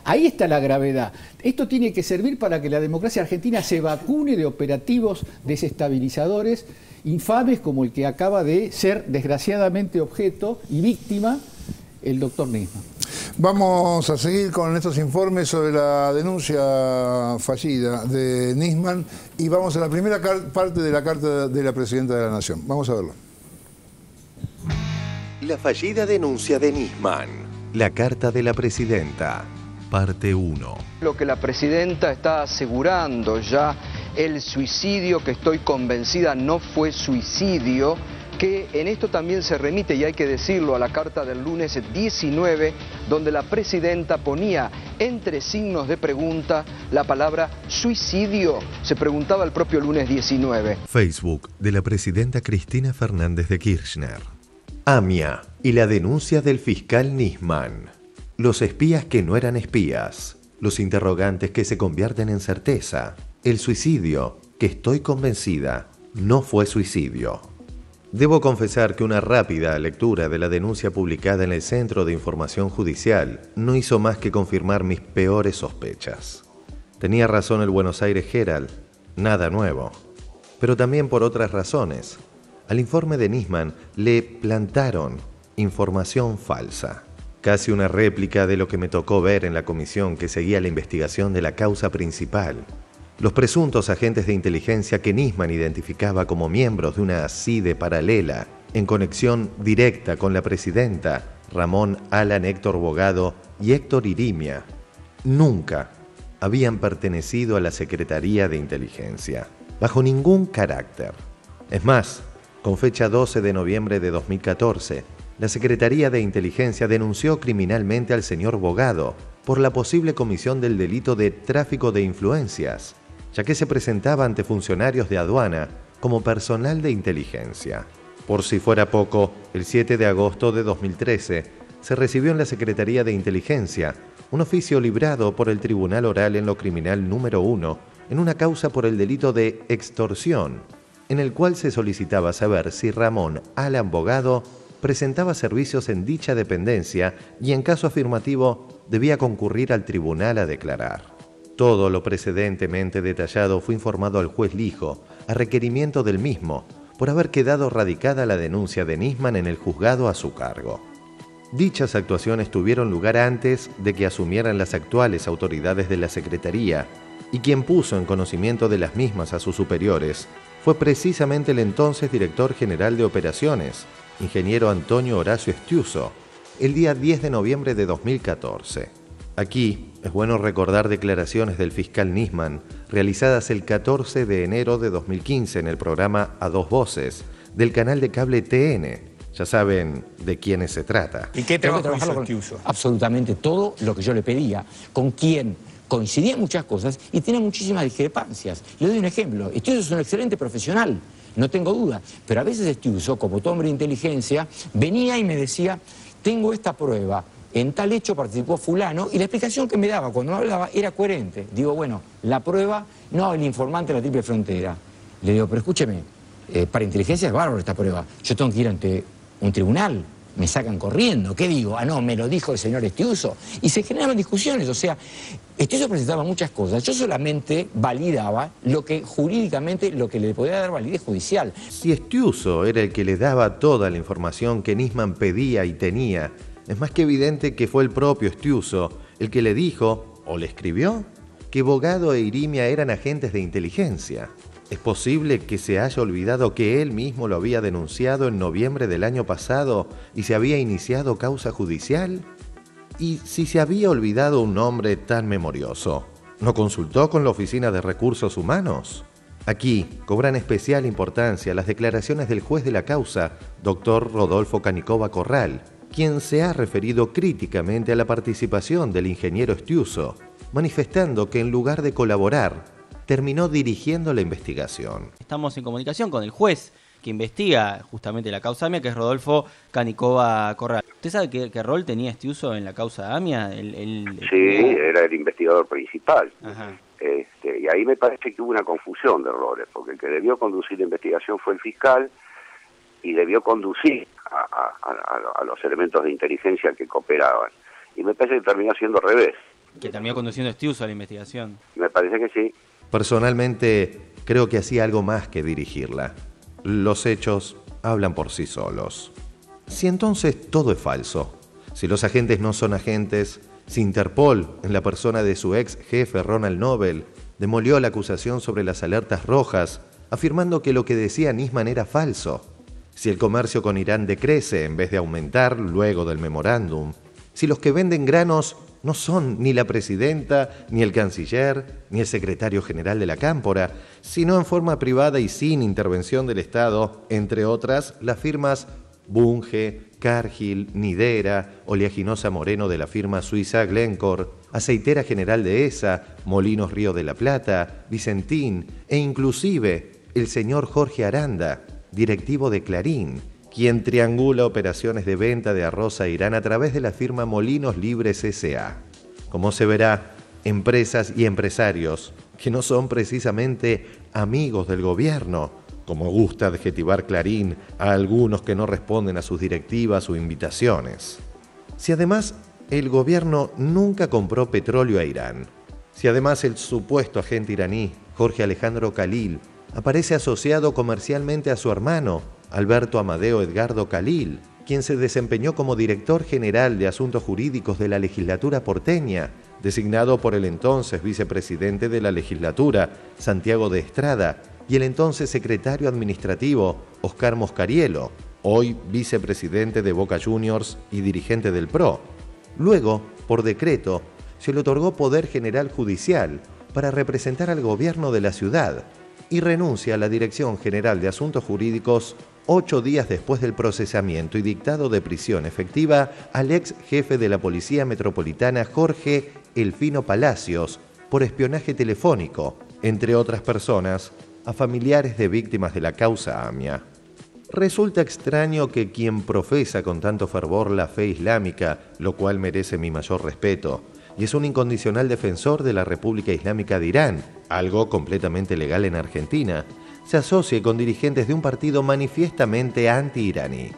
Ahí está la gravedad. Esto tiene que servir para que la democracia argentina se vacune de operativos desestabilizadores infames como el que acaba de ser desgraciadamente objeto y víctima el doctor Nisman. Vamos a seguir con estos informes sobre la denuncia fallida de Nisman y vamos a la primera parte de la carta de la Presidenta de la Nación. Vamos a verlo. La fallida denuncia de Nisman. La carta de la Presidenta. Parte 1. Lo que la Presidenta está asegurando ya, el suicidio que estoy convencida no fue suicidio, que en esto también se remite, y hay que decirlo, a la carta del lunes 19, donde la Presidenta ponía entre signos de pregunta la palabra suicidio. Se preguntaba el propio lunes 19. Facebook de la Presidenta Cristina Fernández de Kirchner. AMIA y la denuncia del fiscal Nisman. Los espías que no eran espías. Los interrogantes que se convierten en certeza. El suicidio, que estoy convencida, no fue suicidio. Debo confesar que una rápida lectura de la denuncia publicada en el Centro de Información Judicial no hizo más que confirmar mis peores sospechas. Tenía razón el Buenos Aires Herald, nada nuevo. Pero también por otras razones. Al informe de Nisman le plantaron información falsa. Casi una réplica de lo que me tocó ver en la comisión que seguía la investigación de la causa principal. Los presuntos agentes de inteligencia que Nisman identificaba como miembros de una CIDE paralela, en conexión directa con la Presidenta, Ramón Alan Héctor Bogado y Héctor Irimia, nunca habían pertenecido a la Secretaría de Inteligencia, bajo ningún carácter. Es más, con fecha 12 de noviembre de 2014, la Secretaría de Inteligencia denunció criminalmente al señor Bogado por la posible comisión del delito de tráfico de influencias, ya que se presentaba ante funcionarios de aduana como personal de inteligencia. Por si fuera poco, el 7 de agosto de 2013 se recibió en la Secretaría de Inteligencia un oficio librado por el Tribunal Oral en lo Criminal número 1 en una causa por el delito de extorsión, en el cual se solicitaba saber si Ramón Alan Bogado presentaba servicios en dicha dependencia y, en caso afirmativo, debía concurrir al tribunal a declarar. Todo lo precedentemente detallado fue informado al juez Lijo, a requerimiento del mismo, por haber quedado radicada la denuncia de Nisman en el juzgado a su cargo. Dichas actuaciones tuvieron lugar antes de que asumieran las actuales autoridades de la Secretaría, y quien puso en conocimiento de las mismas a sus superiores fue precisamente el entonces director general de operaciones, ingeniero Antonio Horacio Estiuso, el día 10 de noviembre de 2014. Aquí es bueno recordar declaraciones del fiscal Nisman realizadas el 14 de enero de 2015 en el programa A Dos Voces del canal de cable TN. Ya saben de quiénes se trata. ¿Y qué trabajo hizo Estiuso? Absolutamente todo lo que yo le pedía, con quien coincidían muchas cosas y tenía muchísimas discrepancias. Le doy un ejemplo. Estiuso es un excelente profesional, no tengo duda, pero a veces Estiuso, como todo hombre de inteligencia, venía y me decía, tengo esta prueba, en tal hecho participó fulano, y la explicación que me daba cuando me hablaba era coherente. Digo, bueno, la prueba, no el informante de la triple frontera. Le digo, pero escúcheme, Para inteligencia es bárbaro esta prueba. Yo tengo que ir ante un tribunal, me sacan corriendo. ¿Qué digo? Ah, no, me lo dijo el señor Estiuso. Y se generaban discusiones, o sea, Estiuso presentaba muchas cosas. Yo solamente validaba lo que jurídicamente, lo que le podía dar validez judicial. Si Estiuso era el que le daba toda la información que Nisman pedía y tenía, es más que evidente que fue el propio Estiuso el que le dijo, o le escribió, que Bogado e Irimia eran agentes de inteligencia. ¿Es posible que se haya olvidado que él mismo lo había denunciado en noviembre del año pasado y se había iniciado causa judicial? Y si se había olvidado un nombre tan memorioso, ¿no consultó con la Oficina de Recursos Humanos? Aquí cobran especial importancia las declaraciones del juez de la causa, doctor Rodolfo Canicova Corral, quien se ha referido críticamente a la participación del ingeniero Estiuso, manifestando que en lugar de colaborar, terminó dirigiendo la investigación. Estamos en comunicación con el juez que investiga justamente la causa AMIA, que es Rodolfo Canicova Corral. ¿Usted sabe qué rol tenía Estiuso en la causa AMIA? Sí, era el investigador principal. Y ahí me parece que hubo una confusión de roles, porque el que debió conducir la investigación fue el fiscal y debió conducir a los elementos de inteligencia que cooperaban. Y me parece que terminó siendo al revés. Que terminó conduciendo Estiuso a la investigación. Me parece que sí. Personalmente, creo que hacía algo más que dirigirla. Los hechos hablan por sí solos. Si entonces todo es falso, si los agentes no son agentes, si Interpol, en la persona de su ex jefe Ronald Nobel, demolió la acusación sobre las alertas rojas, afirmando que lo que decía Nisman era falso, si el comercio con Irán decrece en vez de aumentar luego del memorándum, si los que venden granos no son ni la presidenta, ni el canciller, ni el secretario general de la Cámpora, sino en forma privada y sin intervención del Estado, entre otras, las firmas Bunge, Cargill, Nidera, Oleaginosa Moreno de la firma suiza Glencore, Aceitera General de ESA, Molinos Río de la Plata, Vicentín e inclusive el señor Jorge Aranda, directivo de Clarín, quien triangula operaciones de venta de arroz a Irán a través de la firma Molinos Libres S.A. Como se verá, empresas y empresarios que no son precisamente amigos del gobierno, como gusta adjetivar Clarín a algunos que no responden a sus directivas o invitaciones. Si además el gobierno nunca compró petróleo a Irán, si además el supuesto agente iraní, Jorge Alejandro Khalil, aparece asociado comercialmente a su hermano, Alberto Amadeo Edgardo Khalil, quien se desempeñó como director general de Asuntos Jurídicos de la legislatura porteña, designado por el entonces vicepresidente de la legislatura, Santiago de Estrada, y el entonces secretario administrativo, Oscar Moscarielo, hoy vicepresidente de Boca Juniors y dirigente del PRO. Luego, por decreto, se le otorgó poder general judicial para representar al gobierno de la ciudad y renuncia a la Dirección General de Asuntos Jurídicos 8 días después del procesamiento y dictado de prisión efectiva al ex jefe de la Policía Metropolitana Jorge Elfino Palacios por espionaje telefónico, entre otras personas, a familiares de víctimas de la causa AMIA. Resulta extraño que quien profesa con tanto fervor la fe islámica, lo cual merece mi mayor respeto, y es un incondicional defensor de la República Islámica de Irán, algo completamente legal en Argentina, se asocie con dirigentes de un partido manifiestamente anti-iraní.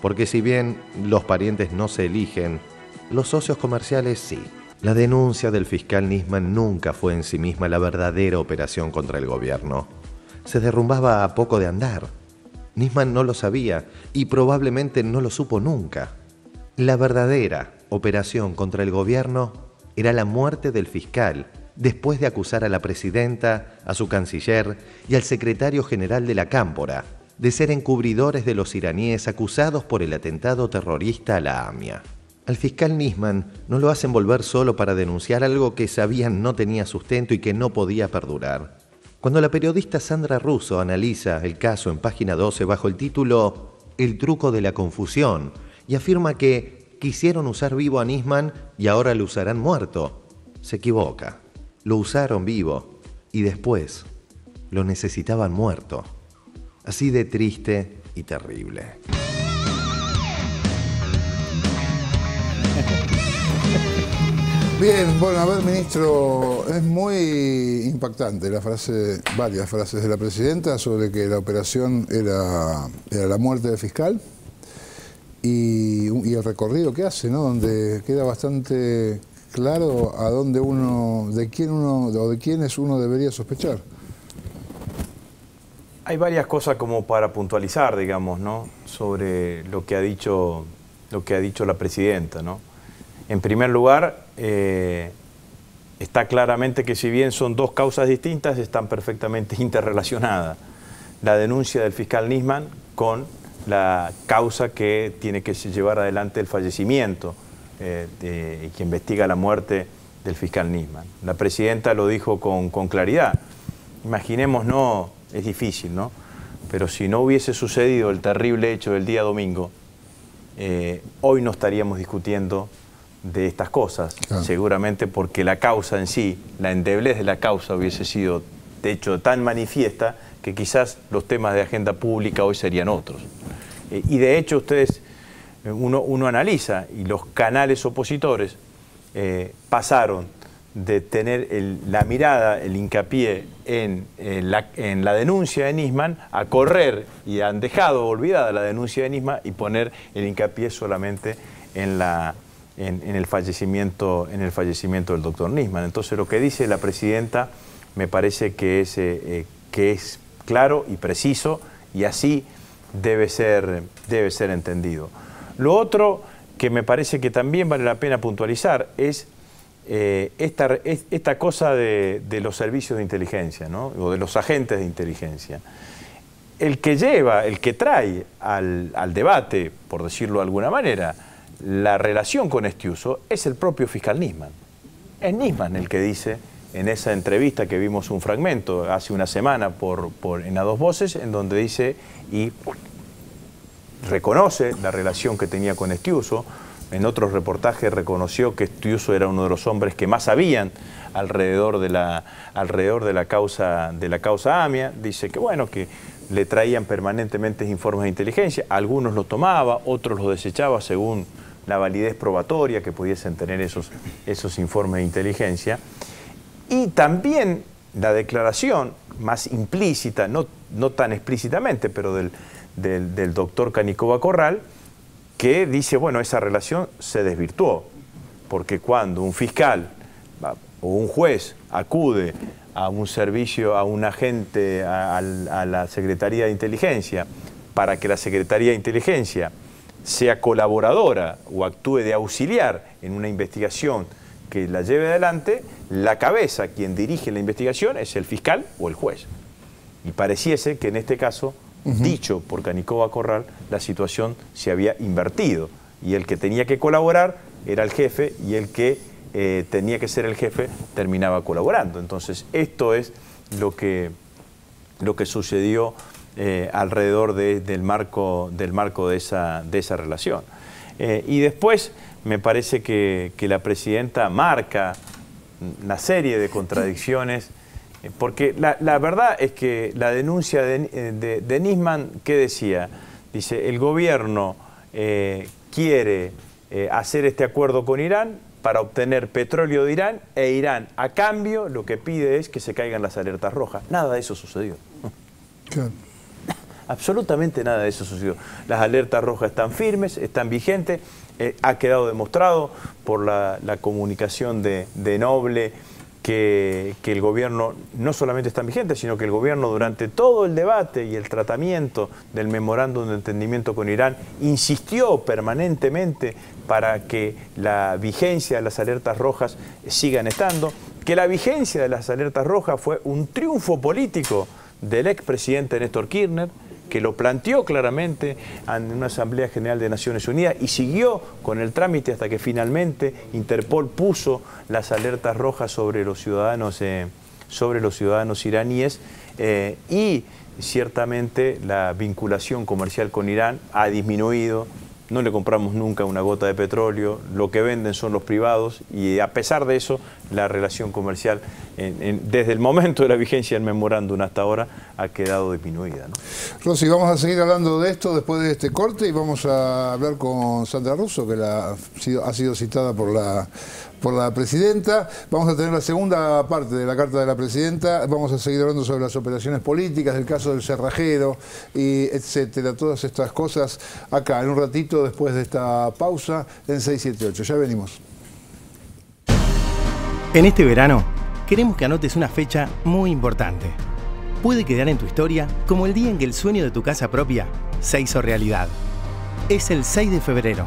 Porque si bien los parientes no se eligen, los socios comerciales sí. La denuncia del fiscal Nisman nunca fue en sí misma la verdadera operación contra el gobierno. Se derrumbaba a poco de andar. Nisman no lo sabía y probablemente no lo supo nunca. La verdadera operación contra el gobierno era la muerte del fiscal, después de acusar a la presidenta, a su canciller y al secretario general de la Cámpora de ser encubridores de los iraníes acusados por el atentado terrorista a la AMIA. Al fiscal Nisman no lo hacen volver solo para denunciar algo que sabían no tenía sustento y que no podía perdurar. Cuando la periodista Sandra Russo analiza el caso en página 12 bajo el título El truco de la confusión y afirma que quisieron usar vivo a Nisman y ahora lo usarán muerto, se equivoca. Lo usaron vivo y después lo necesitaban muerto. Así de triste y terrible. Bien, bueno, a ver, ministro, es muy impactante la frase, varias frases de la presidenta sobre que la operación era la muerte del fiscal y el recorrido que hace, ¿no? Donde queda bastante claro a dónde de quiénes uno debería sospechar. Hay varias cosas como para puntualizar, digamos, ¿no? Sobre lo que ha dicho la presidenta, ¿no? En primer lugar, está claramente que si bien son dos causas distintas, están perfectamente interrelacionadas. La denuncia del fiscal Nisman con la causa que tiene que llevar adelante el fallecimiento que investiga la muerte del fiscal Nisman. La presidenta lo dijo con claridad. Imaginemos, no, es difícil, ¿no? Pero si no hubiese sucedido el terrible hecho del día domingo, hoy no estaríamos discutiendo de estas cosas, seguramente porque la causa en sí, la endeblez de la causa hubiese sido, de hecho, tan manifiesta que quizás los temas de agenda pública hoy serían otros. Y de hecho uno analiza y los canales opositores pasaron de tener la mirada, el hincapié en la denuncia de Nisman a correr y han dejado olvidada la denuncia de Nisman y poner el hincapié solamente en el fallecimiento del doctor Nisman. Entonces lo que dice la presidenta me parece que es claro y preciso y así debe ser entendido. Lo otro que me parece que también vale la pena puntualizar es esta cosa de los servicios de inteligencia, ¿no? O de los agentes de inteligencia. El que trae al debate, por decirlo de alguna manera, la relación con Estiuso es el propio fiscal Nisman. Es Nisman el que dice en esa entrevista que vimos un fragmento hace una semana en A Dos Voces, en donde dice y reconoce la relación que tenía con Estiuso. En otros reportajes reconoció que Estiuso era uno de los hombres que más sabían alrededor de la causa AMIA. Dice que bueno, que le traían permanentemente informes de inteligencia, algunos los tomaba, otros los desechaba según la validez probatoria que pudiesen tener esos informes de inteligencia. Y también la declaración más implícita, no tan explícitamente, pero del doctor Canicova Corral, que dice, bueno, esa relación se desvirtuó, porque cuando un fiscal o un juez acude a un servicio, a un agente, a la Secretaría de Inteligencia, para que la Secretaría de Inteligencia sea colaboradora o actúe de auxiliar en una investigación que la lleve adelante, la cabeza, quien dirige la investigación, es el fiscal o el juez. Y pareciese que en este caso, dicho por Canicova Corral, la situación se había invertido y el que tenía que colaborar era el jefe y el que tenía que ser el jefe terminaba colaborando. Entonces esto es lo que sucedió alrededor del marco de esa relación. Y después me parece que la presidenta marca una serie de contradicciones, porque la verdad es que la denuncia de Nisman, ¿qué decía? Dice, el gobierno quiere hacer este acuerdo con Irán para obtener petróleo de Irán, e Irán a cambio lo que pide es que se caigan las alertas rojas. Nada de eso sucedió. Claro. Absolutamente nada de eso sucedió. Las alertas rojas están firmes, están vigentes, ha quedado demostrado por la comunicación de Noble que el gobierno no solamente está vigente, sino que el gobierno durante todo el debate y el tratamiento del memorándum de entendimiento con Irán insistió permanentemente para que la vigencia de las alertas rojas sigan estando, que la vigencia de las alertas rojas fue un triunfo político del expresidente Néstor Kirchner, que lo planteó claramente en una Asamblea General de Naciones Unidas y siguió con el trámite hasta que finalmente Interpol puso las alertas rojas sobre los ciudadanos iraníes y ciertamente la vinculación comercial con Irán ha disminuido. No le compramos nunca una gota de petróleo, lo que venden son los privados y a pesar de eso la relación comercial desde el momento de la vigencia del memorándum hasta ahora ha quedado disminuida, ¿no? Rosy, vamos a seguir hablando de esto después de este corte y vamos a hablar con Sandra Russo, que ha sido citada por por la presidenta. Vamos a tener la segunda parte de la carta de la presidenta. Vamos a seguir hablando sobre las operaciones políticas, del caso del cerrajero, y etcétera. Todas estas cosas acá, en un ratito, después de esta pausa, en 678. Ya venimos. En este verano, queremos que anotes una fecha muy importante. Puede quedar en tu historia como el día en que el sueño de tu casa propia se hizo realidad. Es el 6 de febrero.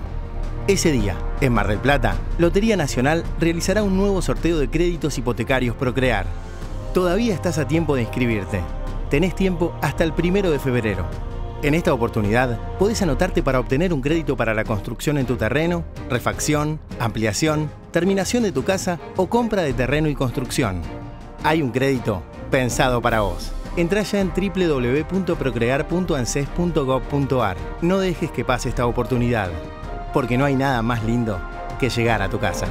Ese día, en Mar del Plata, Lotería Nacional realizará un nuevo sorteo de créditos hipotecarios Procrear. Todavía estás a tiempo de inscribirte. Tenés tiempo hasta el 1 de febrero. En esta oportunidad, podés anotarte para obtener un crédito para la construcción en tu terreno, refacción, ampliación, terminación de tu casa o compra de terreno y construcción. Hay un crédito pensado para vos. Entrá ya en www.procrear.anses.gov.ar. No dejes que pase esta oportunidad, porque no hay nada más lindo que llegar a tu casa.